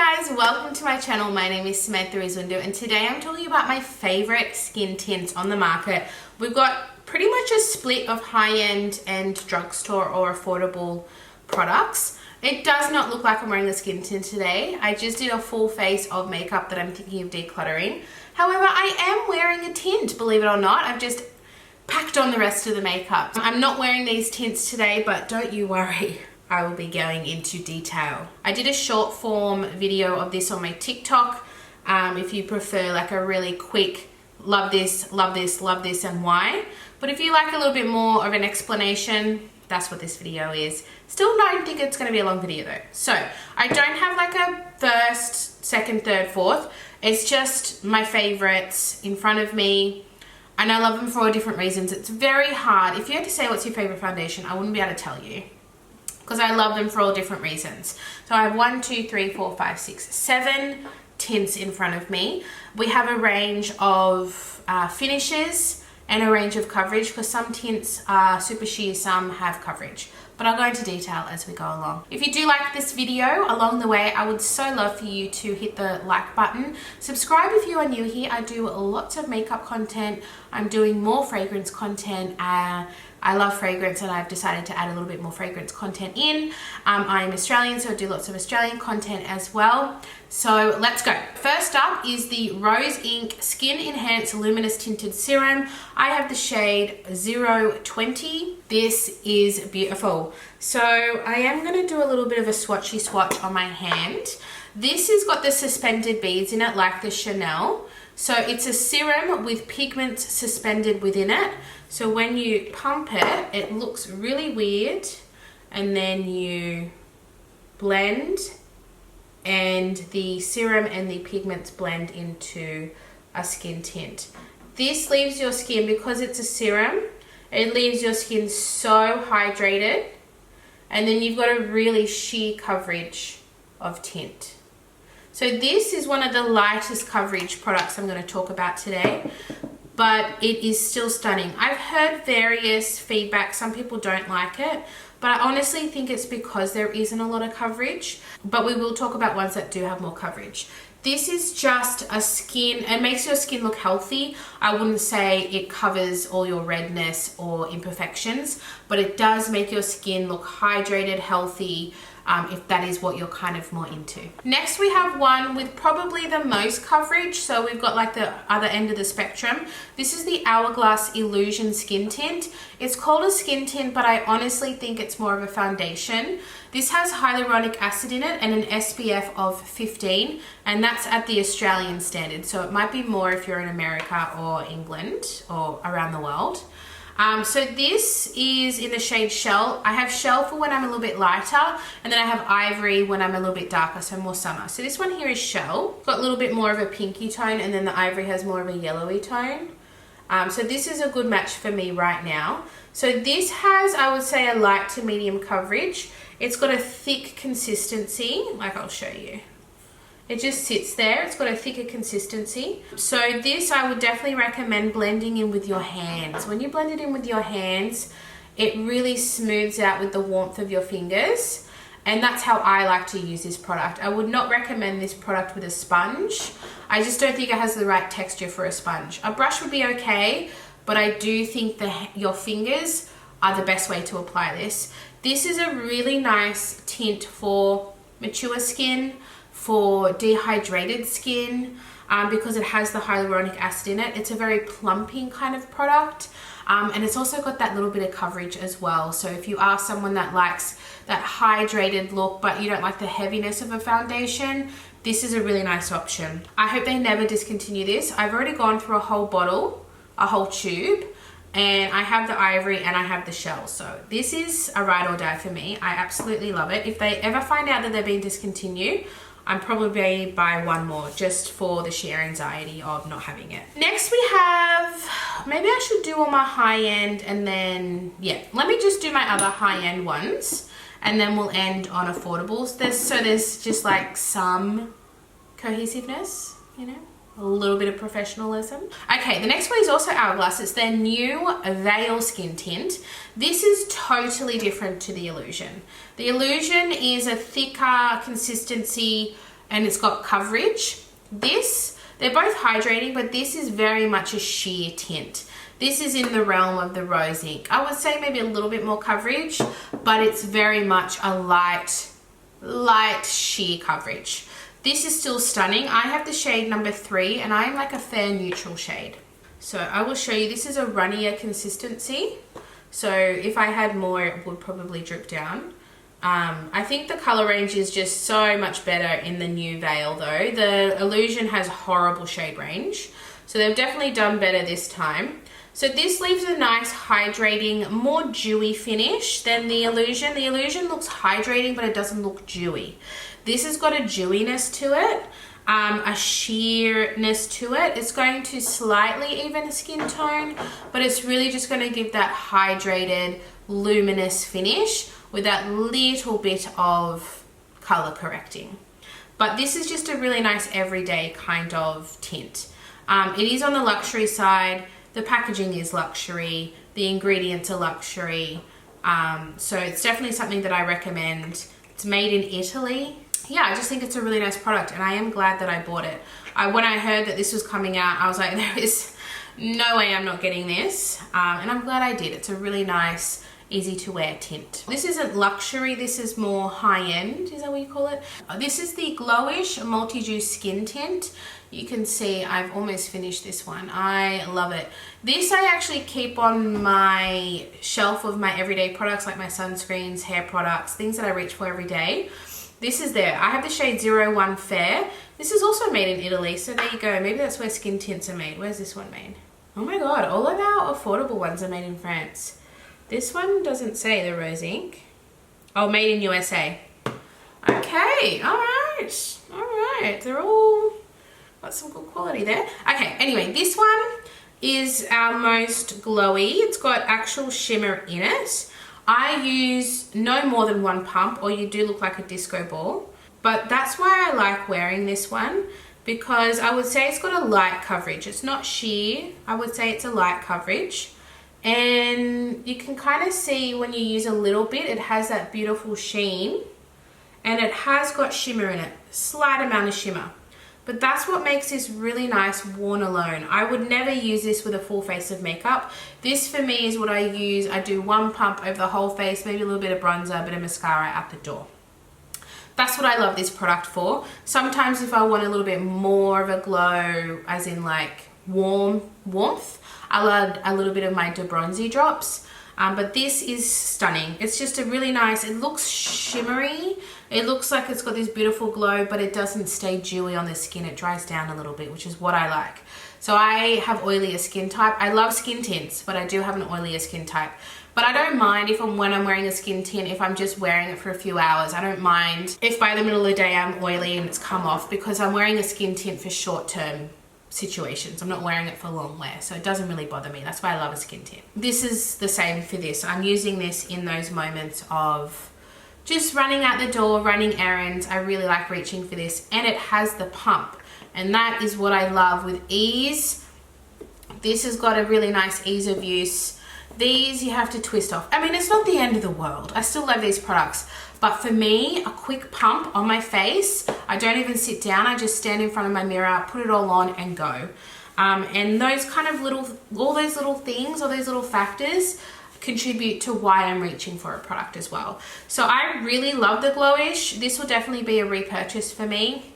Hi guys, welcome to my channel. My name is Samantha Izundu and today I'm talking about my favorite skin tints on the market. We've got pretty much a split of high-end and drugstore or affordable products. It does not look like I'm wearing a skin tint today. I just did a full face of makeup that I'm thinking of decluttering. However, I am wearing a tint, believe it or not. I've just packed on the rest of the makeup. I'm not wearing these tints today, but don't you worry. I will be going into detail. I did a short form video of this on my TikTok. If you prefer like a really quick, love this, love this, love this, and why. But if you like a little bit more of an explanation, that's what this video is. Still don't think it's gonna be a long video though. So I don't have like a first, second, third, fourth. It's just my favorites in front of me. And I love them for all different reasons. It's very hard. If you had to say what's your favorite foundation, I wouldn't be able to tell you, because I love them for all different reasons. So I have 1, 2, 3, 4, 5, 6, 7 tints in front of me. We have a range of finishes and a range of coverage, because some tints are super sheer, some have coverage. But I'll go into detail as we go along. If you do like this video along the way, I would so love for you to hit the like button. Subscribe if you are new here. I do lots of makeup content. I'm doing more fragrance content. I love fragrance and I've decided to add a little bit more fragrance content in. I'm Australian, so I do lots of Australian content as well. So let's go. First up is the Rose Inc Skin Enhanced Luminous Tinted Serum. I have the shade 020. This is beautiful. So I am gonna do a little bit of a swatchy swatch on my hand. This has got the suspended beads in it like the Chanel. So it's a serum with pigments suspended within it. So when you pump it, it looks really weird. And then you blend and the serum and the pigments blend into a skin tint. This leaves your skin, because it's a serum, it leaves your skin so hydrated. And then you've got a really sheer coverage of tint. So this is one of the lightest coverage products I'm going to talk about today, but it is still stunning. I've heard various feedback. Some people don't like it, but I honestly think it's because there isn't a lot of coverage, but we will talk about ones that do have more coverage. This is just a skin, it makes your skin look healthy. I wouldn't say it covers all your redness or imperfections, but it does make your skin look hydrated, healthy, if that is what you're kind of more into. Next we have one with probably the most coverage. So we've got like the other end of the spectrum. This is the Hourglass Illusion Skin Tint. It's called a skin tint, but I honestly think it's more of a foundation. This has hyaluronic acid in it and an SPF of 15, and that's at the Australian standard. So it might be more if you're in America or England or around the world. So this is in the shade Shell. I have Shell for when I'm a little bit lighter, and then I have Ivory when I'm a little bit darker, so more summer. So this one here is Shell. Got a little bit more of a pinky tone, and then the Ivory has more of a yellowy tone. So this is a good match for me right now. So this has, I would say, a light to medium coverage. It's got a thick consistency, like I'll show you. It just sits there. It's got a thicker consistency. So this I would definitely recommend blending in with your hands. When you blend it in with your hands, it really smooths out with the warmth of your fingers. And that's how I like to use this product. I would not recommend this product with a sponge. I just don't think it has the right texture for a sponge. A brush would be okay, but I do think that your fingers are the best way to apply this. This is a really nice tint for mature skin, for dehydrated skin, because it has the hyaluronic acid in it. It's a very plumping kind of product, and it's also got that little bit of coverage as well. So if you are someone that likes that hydrated look but you don't like the heaviness of a foundation, this is a really nice option. I hope they never discontinue this. I've already gone through a whole bottle, a whole tube, and I have the Ivory and I have the Shell. So this is a ride or die for me. I absolutely love it. If they ever find out that they're being discontinued, I'm probably buy one more just for the sheer anxiety of not having it. Next we have, maybe I should do all my high-end and then, yeah, let me just do my other high-end ones and then we'll end on affordables. There's just like some cohesiveness, you know, a little bit of professionalism. Okay, the next one is also Hourglass. It's their new Veil Skin Tint. This is totally different to the Illusion. The Illusion is a thicker consistency, and it's got coverage. They're both hydrating, but this is very much a sheer tint. This is in the realm of the Rose Ink. I would say maybe a little bit more coverage, but it's very much a light sheer coverage. This is still stunning. I have the shade number 3, and I'm like a fair neutral shade. So I will show you, this is a runnier consistency. So if I had more, it would probably drip down. I think the color range is just so much better in the new Veil though. The Illusion has horrible shade range. So they've definitely done better this time. So this leaves a nice hydrating, more dewy finish than the Illusion. The Illusion looks hydrating, but it doesn't look dewy. This has got a dewiness to it, a sheerness to it. It's going to slightly even skin tone, but it's really just going to give that hydrated, luminous finish with that little bit of color correcting. But this is just a really nice everyday kind of tint. It is on the luxury side. The packaging is luxury. The ingredients are luxury. So it's definitely something that I recommend. It's made in Italy. Yeah, I just think it's a really nice product, and I am glad that I bought it. When I heard that this was coming out, I was like, there is no way I'm not getting this. And I'm glad I did. It's a really nice, easy to wear tint. This isn't luxury, this is more high-end, is that what you call it? This is the Glowish Multi-Juice Skin Tint. You can see I've almost finished this one. I love it. This I actually keep on my shelf of my everyday products, like my sunscreens, hair products, things that I reach for every day. This is there. I have the shade 01 Fair. This is also made in Italy, so there you go. Maybe that's where skin tints are made. Where's this one made? Oh my god, all of our affordable ones are made in France. This one doesn't say the Rose Ink. Oh, made in USA. Okay, alright. They're all got some good quality there. Okay, anyway, this one is our most glowy. It's got actual shimmer in it. I use no more than one pump, or you do look like a disco ball. But that's why I like wearing this one, because I would say it's got a light coverage. It's not sheer. I would say it's a light coverage. And you can kind of see when you use a little bit, it has that beautiful sheen, and it has got shimmer in it, slight amount of shimmer. But that's what makes this really nice worn alone. I would never use this with a full face of makeup. This for me is what I use. I do one pump over the whole face, maybe a little bit of bronzer, a bit of mascara out the door. That's what I love this product for. Sometimes if I want a little bit more of a glow, as in like warmth, I'll add a little bit of my debronzy drops. But this is stunning. It's just a really nice, it looks shimmery. It looks like it's got this beautiful glow, but it doesn't stay dewy on the skin. It dries down a little bit, which is what I like. So I have oilier skin type. I love skin tints, but I do have an oilier skin type. But I don't mind when I'm wearing a skin tint, if I'm just wearing it for a few hours. I don't mind if by the middle of the day I'm oily and it's come off, because I'm wearing a skin tint for short-term situations. I'm not wearing it for long wear, so it doesn't really bother me. That's why I love a skin tint. This is the same for this. I'm using this in those moments of just running out the door, running errands. I really like reaching for this, and it has the pump, and that is what I love with ease. This has got a really nice ease of use. These you have to twist off. I mean, it's not the end of the world. I still love these products. But for me, a quick pump on my face, I don't even sit down. I just stand in front of my mirror, put it all on and go. And those kind of all those little things, all those little factors contribute to why I'm reaching for a product as well. So I really love the Glowish. This will definitely be a repurchase for me.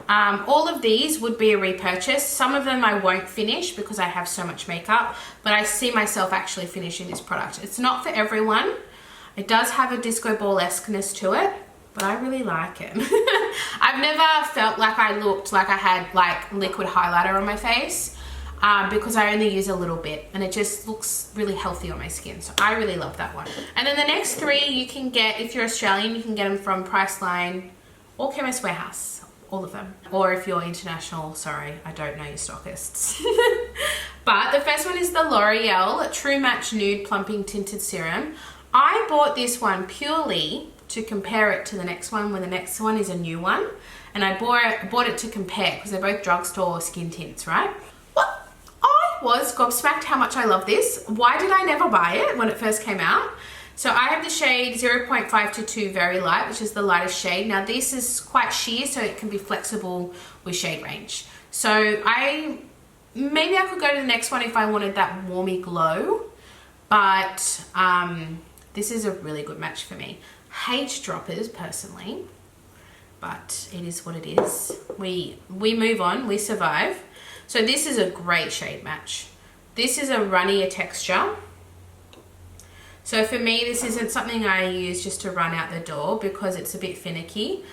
All of these would be a repurchase. Some of them I won't finish because I have so much makeup, but I see myself actually finishing this product. It's not for everyone. It does have a disco ball-esqueness to it, but I really like it. I've never felt like I looked like I had like liquid highlighter on my face because I only use a little bit, and it just looks really healthy on my skin. So I really love that one. And then the next three you can get, if you're Australian, you can get them from Priceline or Chemist Warehouse. All of them. Or if you're international, sorry, I don't know your stockists. But the first one is the L'Oreal True Match Nude Plumping Tinted Serum. I bought this one purely to compare it to the next one when the next one is a new one. And I bought it to compare because they're both drugstore skin tints, right? Well, I was gobsmacked how much I love this. Why did I never buy it when it first came out? So I have the shade 0.5 to 2 very light, which is the lightest shade. Now this is quite sheer, so it can be flexible with shade range. So maybe I could go to the next one if I wanted that warmy glow, but this is a really good match for me. Hate droppers personally, but it is what it is. We move on, we survive. So this is a great shade match. This is a runnier texture. So for me, this isn't something I use just to run out the door because it's a bit finicky,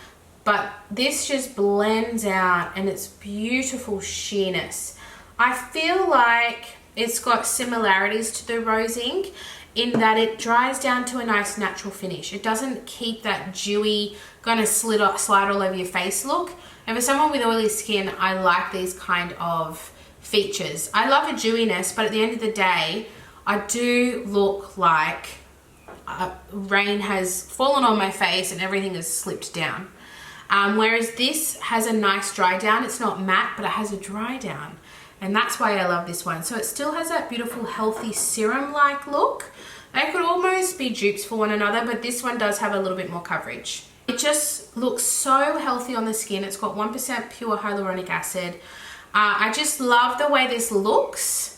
but this just blends out and it's beautiful sheerness. I feel like it's got similarities to the Rose Ink in that it dries down to a nice natural finish. It doesn't keep that dewy, gonna slide all over your face look. And for someone with oily skin, I like these kind of features. I love a dewiness, but at the end of the day, I do look like rain has fallen on my face and everything has slipped down. Whereas this has a nice dry down. It's not matte, but it has a dry down. And that's why I love this one. So it still has that beautiful, healthy serum-like look. They could almost be dupes for one another, but this one does have a little bit more coverage. It just looks so healthy on the skin. It's got 1% pure hyaluronic acid. I just love the way this looks.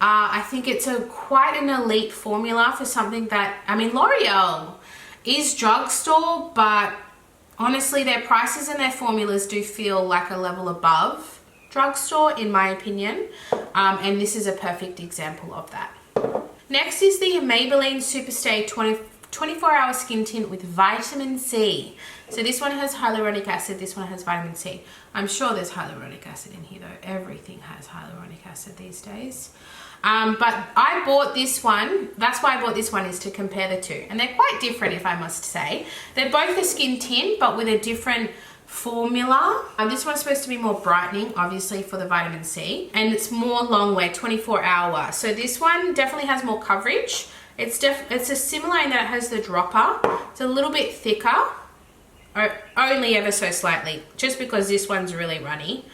I think it's quite an elite formula for something that, I mean, L'Oreal is drugstore, but honestly, their prices and their formulas do feel like a level above drugstore, in my opinion. And this is a perfect example of that. Next is the Maybelline Superstay 24-hour skin tint with vitamin C. So this one has hyaluronic acid, this one has vitamin C. I'm sure there's hyaluronic acid in here though. Everything has hyaluronic acid these days. But I bought this one, that's why I bought this one, is to compare the two. And they're quite different, if I must say. They're both a skin tint, but with a different formula. This one's supposed to be more brightening, obviously, for the vitamin C. And it's more long wear, 24-hour. So this one definitely has more coverage. It's a similar in that it has the dropper. It's a little bit thicker, only ever so slightly, just because this one's really runny.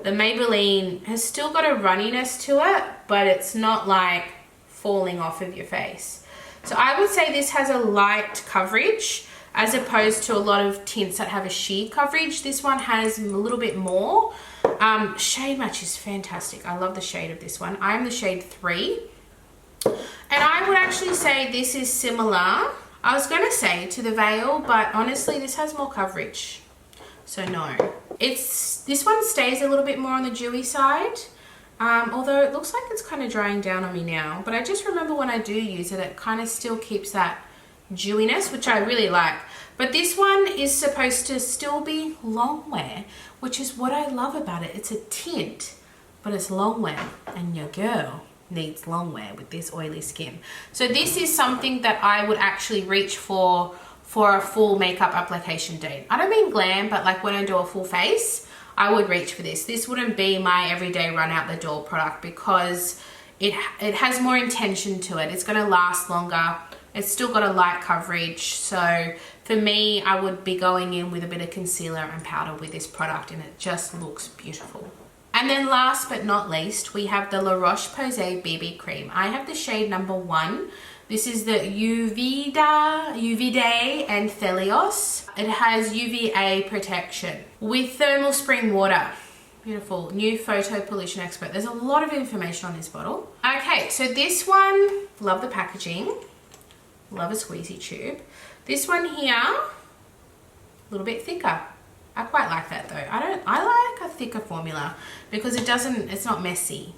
The Maybelline has still got a runniness to it, but it's not like falling off of your face. So I would say this has a light coverage as opposed to a lot of tints that have a sheer coverage. This one has a little bit more. Shade match is fantastic. I love the shade of this one. I'm the shade 3. And I would actually say this is similar, I was going to say, to the Veil, but honestly this has more coverage. So no. This one stays a little bit more on the dewy side, although it looks like it's kind of drying down on me now. But I just remember when I do use it, it kind of still keeps that dewiness, which I really like. But this one is supposed to still be long wear, which is what I love about it. It's a tint, but it's long wear, and your girl needs long wear with this oily skin. So this is something that I would actually reach for a full makeup application date. I don't mean glam, but like when I do a full face, I would reach for this. This wouldn't be my everyday run out the door product because it has more intention to it. It's going to last longer. It's still got a light coverage. So for me, I would be going in with a bit of concealer and powder with this product, and it just looks beautiful. And then last but not least, we have the La Roche-Posay BB Cream. I have the shade number 1. This is the UV Day and Thelios. It has UVA protection with thermal spring water. Beautiful. New photo pollution expert. There's a lot of information on this bottle. Okay, so this one, love the packaging. Love a squeezy tube. This one here, a little bit thicker. I quite like that though. I like a thicker formula because it's not messy.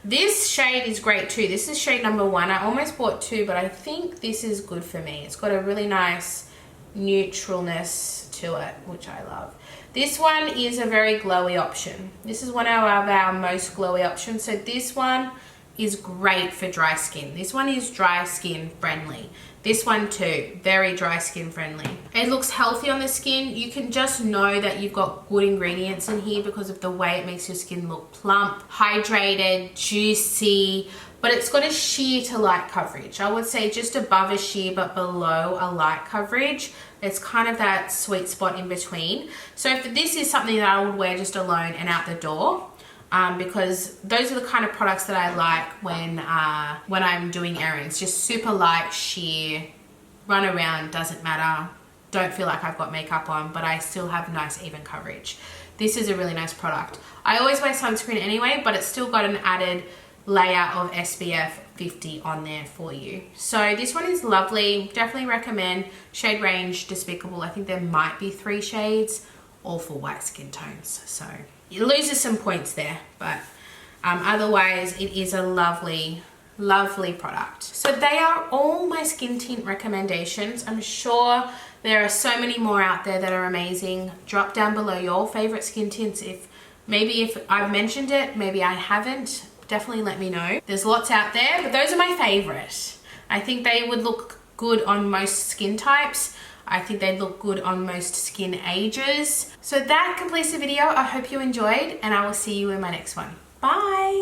This shade is great too. This is shade number 1. I almost bought 2, but I think this is good for me. It's got a really nice neutralness to it, which I love. This one is a very glowy option. This is one of our most glowy options. So this one is great for dry skin. This one is dry skin friendly. This one too, very dry skin friendly. It looks healthy on the skin. You can just know that you've got good ingredients in here because of the way it makes your skin look plump, hydrated, juicy, but it's got a sheer to light coverage. I would say just above a sheer but below a light coverage. It's kind of that sweet spot in between. So if this is something that I would wear just alone and out the door, because those are the kind of products that I like when I'm doing errands. Just super light, sheer, run around, doesn't matter. Don't feel like I've got makeup on, but I still have nice even coverage. This is a really nice product. I always wear sunscreen anyway, but it's still got an added layer of SPF 50 on there for you. So this one is lovely. Definitely recommend. Shade range Despicable. I think there might be 3 shades, all for white skin tones. So it loses some points there, but otherwise it is a lovely product. So they are all my skin tint recommendations. I'm sure there are so many more out there that are amazing. Drop down below your favorite skin tints. If I've mentioned it, maybe I haven't, definitely let me know. There's lots out there, but those are my favorite. I think they would look good on most skin types. I think they'd look good on most skin ages. So that completes the video. I hope you enjoyed, and I will see you in my next one. Bye.